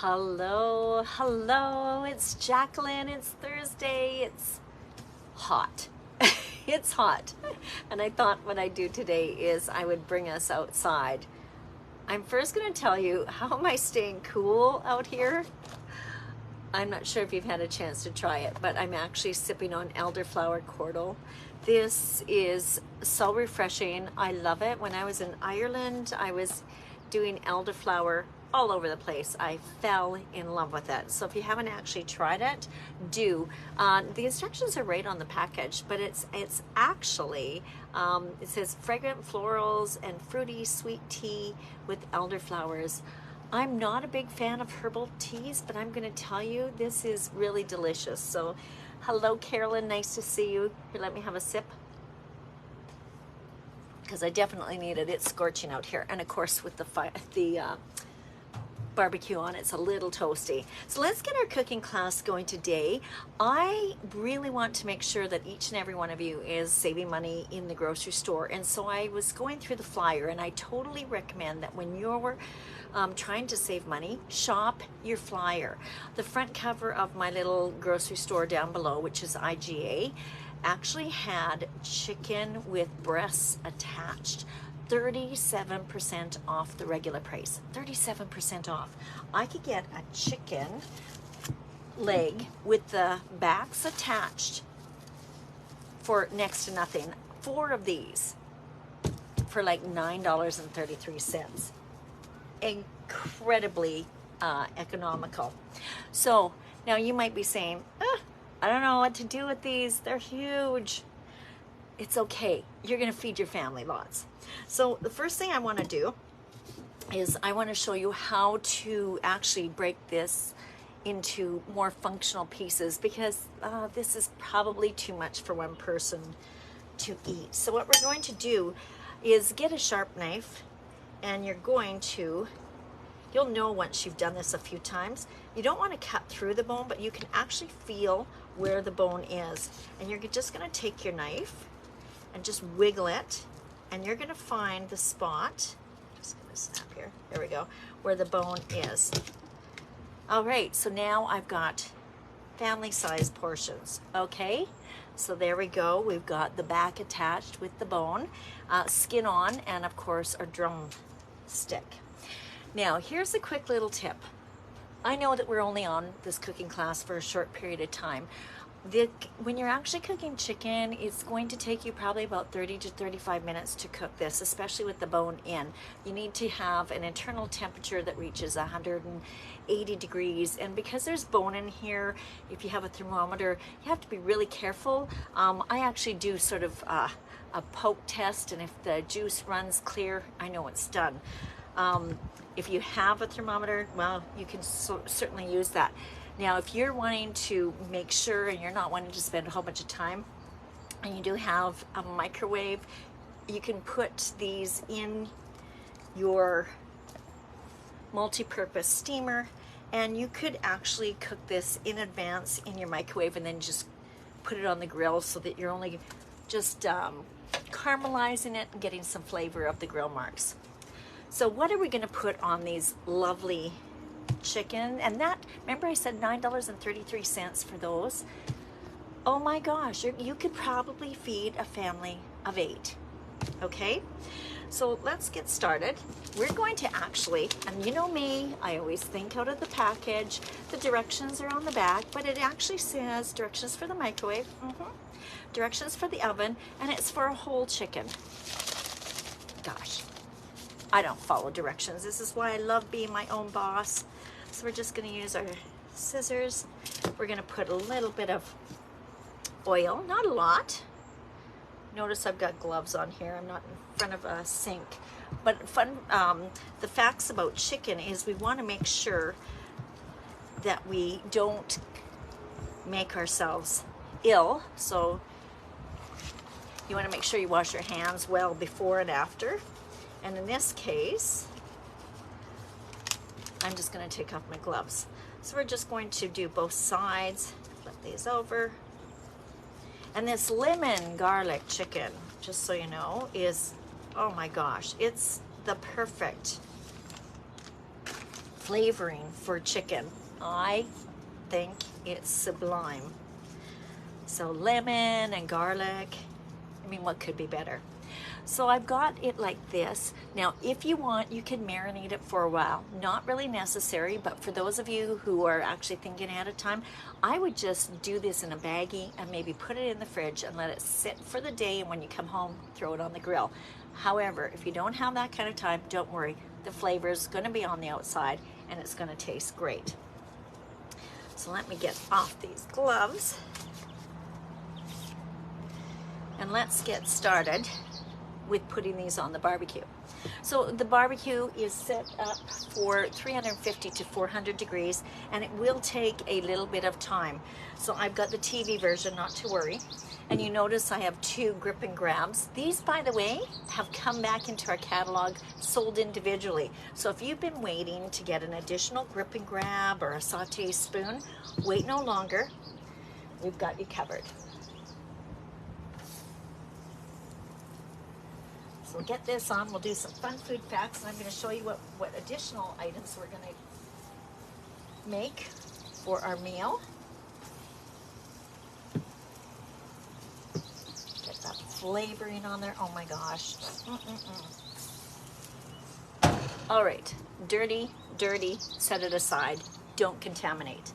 Hello, hello, it's Jacqueline. It's Thursday. It's hot. It's hot. And I thought what I'd do today is I would bring us outside. I'm first going to tell you, how am I staying cool out here? I'm not sure if you've had a chance to try it, but I'm actually sipping on elderflower cordial. This is so refreshing. I love it. When I was in Ireland, I was doing elderflower all over the place. I fell in love with it. So if you haven't actually tried it, do. The instructions are right on the package, but it's actually, it says fragrant florals and fruity sweet tea with elderflowers. I'm not a big fan of herbal teas, but I'm going to tell you, this is really delicious. So hello, Carolyn, nice to see you. Here, let me have a sip, because I definitely need it. It's scorching out here. And of course, with the barbecue on, it's a little toasty. So let's get our cooking class going today. I really want to make sure that each and every one of you is saving money in the grocery store. And so I was going through the flyer, and I totally recommend that when you're trying to save money, shop your flyer. The front cover of my little grocery store down below, which is IGA, actually had chicken with breasts attached. 37% off the regular price. 37% off. I could get a chicken leg with the backs attached for next to nothing. 4 of these for like $9.33. Incredibly economical. So now you might be saying, I don't know what to do with these. They're huge. It's okay. You're going to feed your family lots. So the first thing I want to do is I want to show you how to actually break this into more functional pieces, because this is probably too much for one person to eat. So what we're going to do is get a sharp knife, and you're going to, you'll know once you've done this a few times, you don't want to cut through the bone, but you can actually feel where the bone is. And you're just going to take your knife and just wiggle it, and you're going to find the spot, just going to snap here, there we go, where the bone is. All right, so now I've got family size portions. Okay, so there we go. We've got the back attached with the bone, skin on, and of course our drum stick. Now here's a quick little tip. I know that we're only on this cooking class for a short period of time. When you're actually cooking chicken, it's going to take you probably about 30 to 35 minutes to cook this, especially with the bone in. You need to have an internal temperature that reaches 180 degrees. And because there's bone in here, if you have a thermometer, you have to be really careful. I actually do sort of a poke test, and if the juice runs clear, I know it's done. If you have a thermometer, well, you can certainly use that. Now, if you're wanting to make sure and you're not wanting to spend a whole bunch of time, and you do have a microwave, you can put these in your multi-purpose steamer, and you could actually cook this in advance in your microwave and then just put it on the grill, so that you're only just caramelizing it and getting some flavor of the grill marks. So what are we going to put on these lovely chicken? And that, remember I said $9.33 for those. Oh my gosh, you could probably feed a family of 8. Okay, so let's get started. We're going to actually, and you know me, I always think out of the package. The directions are on the back, but it actually says directions for the microwave, directions for the oven, and it's for a whole chicken. Gosh, I don't follow directions. This is why I love being my own boss. So we're just going to use our scissors. We're going to put a little bit of oil, not a lot. Notice I've got gloves on here. I'm not in front of a sink. But the facts about chicken is we want to make sure that we don't make ourselves ill. So you want to make sure you wash your hands well before and after. And in this case, I'm just going to take off my gloves. So we're just going to do both sides. Flip these over. And this lemon garlic chicken, just so you know, is, oh my gosh, it's the perfect flavoring for chicken. I think it's sublime. So lemon and garlic, I mean, what could be better? So I've got it like this. Now, if you want, you can marinate it for a while. Not really necessary, but for those of you who are actually thinking ahead of time, I would just do this in a baggie and maybe put it in the fridge and let it sit for the day, and when you come home, throw it on the grill. However, if you don't have that kind of time, don't worry. The flavor is going to be on the outside and it's going to taste great. So let me get off these gloves and let's get started with putting these on the barbecue. So the barbecue is set up for 350 to 400 degrees, and it will take a little bit of time. So I've got the TV version, not to worry. And you notice I have 2 grip and grabs. These, by the way, have come back into our catalog, sold individually. So if you've been waiting to get an additional grip and grab or a saute spoon, wait no longer. We've got you covered. So we'll get this on, we'll do some fun food facts, and I'm going to show you what additional items we're going to make for our meal. Get that flavoring on there. Oh my gosh. All right, dirty, set it aside. Don't contaminate.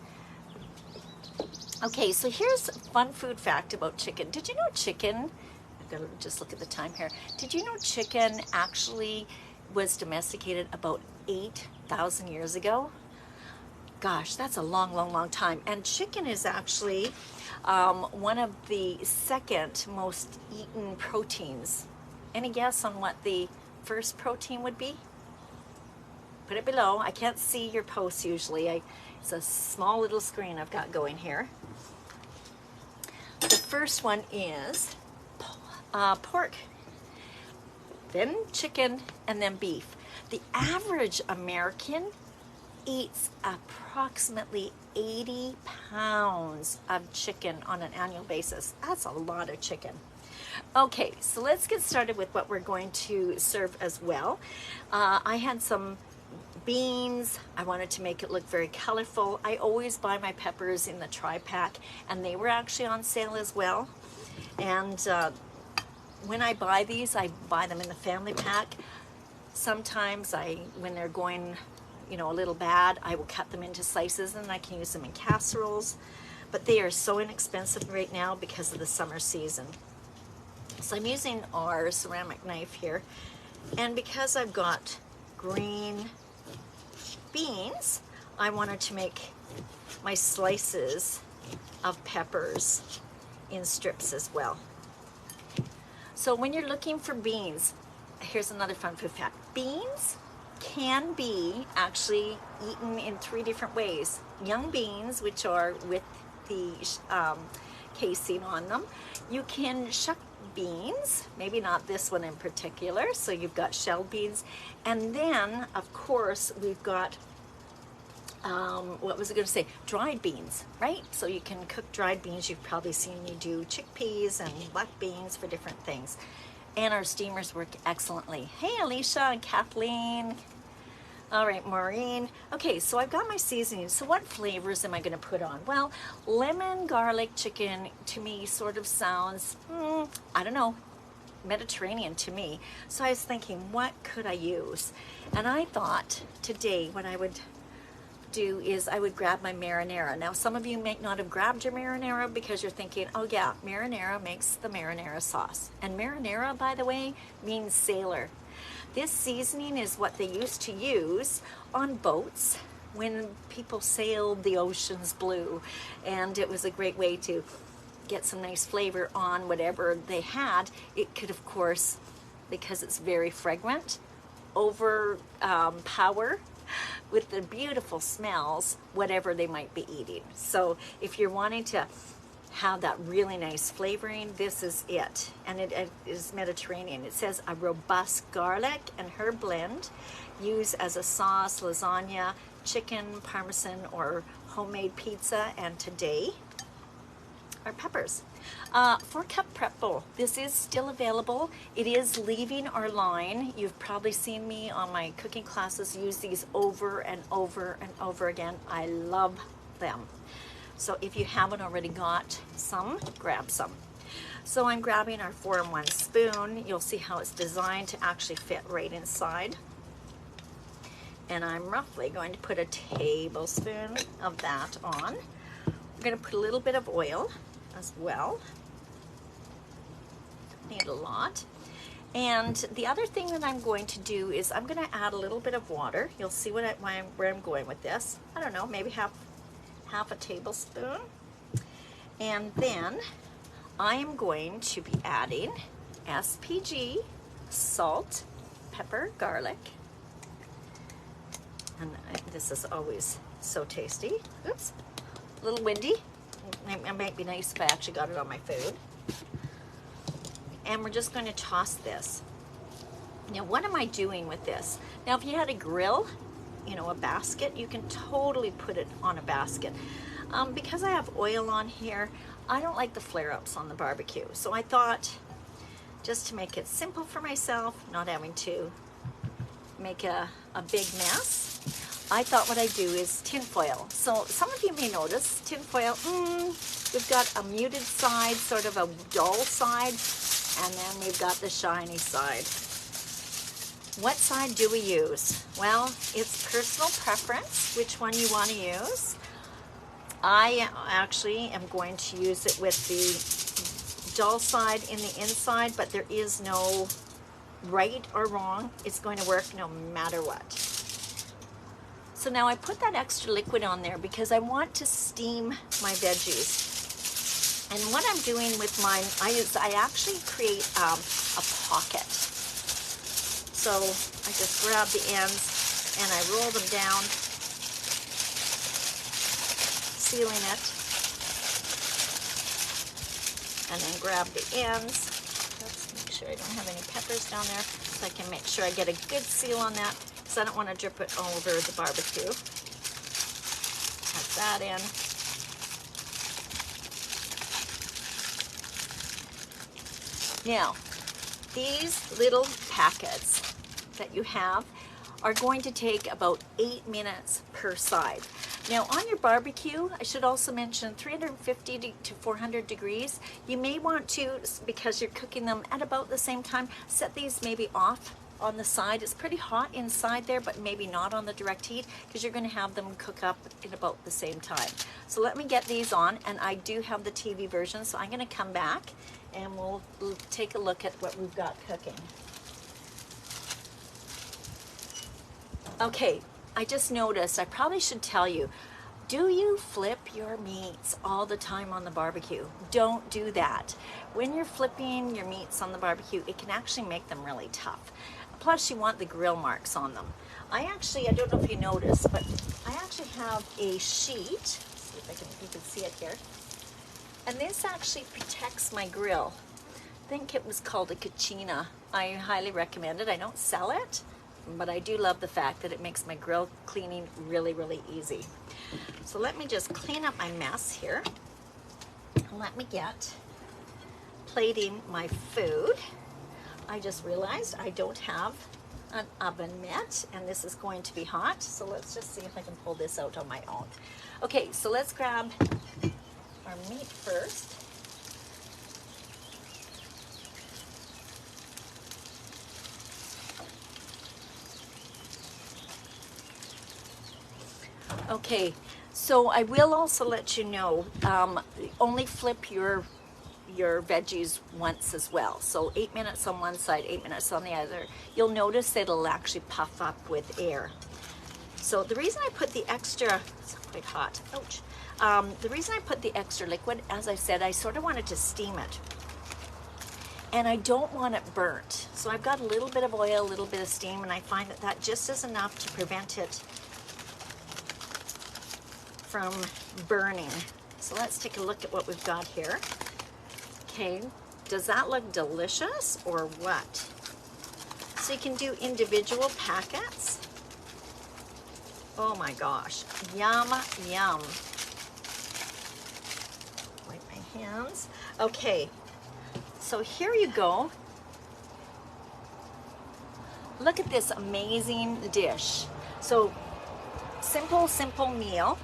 Okay, so here's a fun food fact about chicken. Did you know chicken, just look at the time here. Did you know chicken actually was domesticated about 8,000 years ago? Gosh, that's a long time. And chicken is actually one of the second most eaten proteins. Any guess on what the first protein would be? Put it below. I can't see your posts usually. It's a small little screen I've got going here. The first one is pork, then chicken, and then beef. The average American eats approximately 80 pounds of chicken on an annual basis. That's a lot of chicken. Okay, so let's get started with what we're going to serve as well. I had some beans. I wanted to make it look very colorful. I always buy my peppers in the tri-pack, and they were actually on sale as well. And when I buy these, I buy them in the family pack. Sometimes when they're going, a little bad, I will cut them into slices and I can use them in casseroles. But they are so inexpensive right now because of the summer season. So I'm using our ceramic knife here. And because I've got green beans, I wanted to make my slices of peppers in strips as well. So when you're looking for beans, here's another fun food fact. Beans can be actually eaten in 3 different ways. Young beans, which are with the casing on them. You can shuck beans, maybe not this one in particular, so you've got shelled beans. And then, of course, we've got what was I going to say? Dried beans, right? So you can cook dried beans. You've probably seen me do chickpeas and black beans for different things. And our steamers work excellently. Hey, Alicia and Kathleen. All right, Maureen. Okay, so I've got my seasoning. So what flavors am I going to put on? Well, lemon garlic chicken to me sort of sounds, I don't know, Mediterranean to me. So I was thinking, what could I use? And I thought today what I would do is I would grab my marinara. Now, some of you may not have grabbed your marinara because you're thinking, oh yeah, marinara makes the marinara sauce. And marinara, by the way, means sailor. This seasoning is what they used to use on boats when people sailed the oceans blue. And it was a great way to get some nice flavor on whatever they had. It could, of course, because it's very fragrant, overpower with the beautiful smells whatever they might be eating. So if you're wanting to have that really nice flavoring, this is it. And it is Mediterranean. It says a robust garlic and herb blend used as a sauce, lasagna, chicken, parmesan, or homemade pizza. And today our peppers. 4-cup prep bowl. This is still available. It is leaving our line. You've probably seen me on my cooking classes use these over and over and over again. I love them. So if you haven't already got some, grab some. So I'm grabbing our 4-in-1 spoon. You'll see how it's designed to actually fit right inside. And I'm roughly going to put a tablespoon of that on. We're going to put a little bit of oil as well. Don't need a lot. And the other thing that I'm going to do is I'm going to add a little bit of water. You'll see where I'm going with this. I don't know, maybe half a tablespoon. And then I am going to be adding SPG, salt, pepper, garlic. And this is always so tasty. Oops, a little windy. It might be nice if I actually got it on my food. And we're just going to toss this. Now, what am I doing with this? Now, if you had a grill, you know, a basket, you can totally put it on a basket. Because I have oil on here, I don't like the flare-ups on the barbecue. So I thought, just to make it simple for myself, not having to make a big mess, I thought what I'd do is tin foil. So some of you may notice tin foil, we've got a muted side, sort of a dull side, and then we've got the shiny side. What side do we use? Well, it's personal preference, which one you want to use. I actually am going to use it with the dull side in the inside, but there is no right or wrong. It's going to work no matter what. So now I put that extra liquid on there because I want to steam my veggies. And what I'm doing with mine, I actually create a pocket. So I just grab the ends and I roll them down, sealing it, and then grab the ends. Let's make sure I don't have any peppers down there so I can make sure I get a good seal on that because I don't want to drip it all over the barbecue. Put that in. Now, these little packets that you have are going to take about 8 minutes per side. Now on your barbecue, I should also mention 350 to 400 degrees. You may want to, because you're cooking them at about the same time, set these maybe off on the side. It's pretty hot inside there, but maybe not on the direct heat because you're going to have them cook up in about the same time. So let me get these on, and I do have the TV version, so I'm going to come back and we'll take a look at what we've got cooking. Okay, I just noticed, I probably should tell you, do you flip your meats all the time on the barbecue? Don't do that. When you're flipping your meats on the barbecue, it can actually make them really tough. Plus, you want the grill marks on them. I don't know if you noticed, but I actually have a sheet. See if you can see it here. And this actually protects my grill. I think it was called a Kachina. I highly recommend it. I don't sell it, but I do love the fact that it makes my grill cleaning really, really easy. So let me just clean up my mess here. And let me get plating my food. I just realized I don't have an oven mitt, and this is going to be hot. So let's just see if I can pull this out on my own. Okay, so let's grab our meat first. Okay, so I will also let you know, only flip your veggies once as well. So 8 minutes on one side, 8 minutes on the other. You'll notice that it'll actually puff up with air. So the reason I put the extra, it's quite hot, ouch. The reason I put the extra liquid, as I said, I sort of wanted to steam it. And I don't want it burnt. So I've got a little bit of oil, a little bit of steam, and I find that that just is enough to prevent it from burning. So let's take a look at what we've got here. Okay, does that look delicious or what? So you can do individual packets. Oh my gosh, yum, yum. Wipe my hands. Okay, so here you go. Look at this amazing dish. So simple meal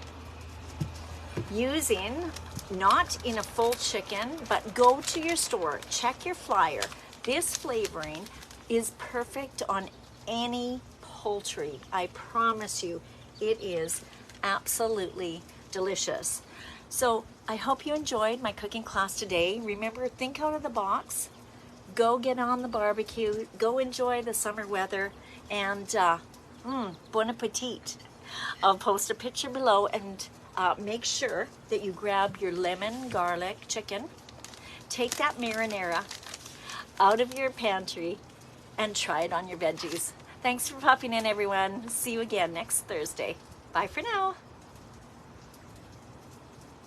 using not in a full chicken, but go to your store, check your flyer. This flavoring is perfect on any poultry. I promise you, it is absolutely delicious. So I hope you enjoyed my cooking class today. Remember, think out of the box. Go get on the barbecue. Go enjoy the summer weather. And bon appetit. I'll post a picture below, and make sure that you grab your lemon garlic chicken. Take that marinara out of your pantry and try it on your veggies. Thanks for popping in, everyone. See you again next Thursday. Bye for now.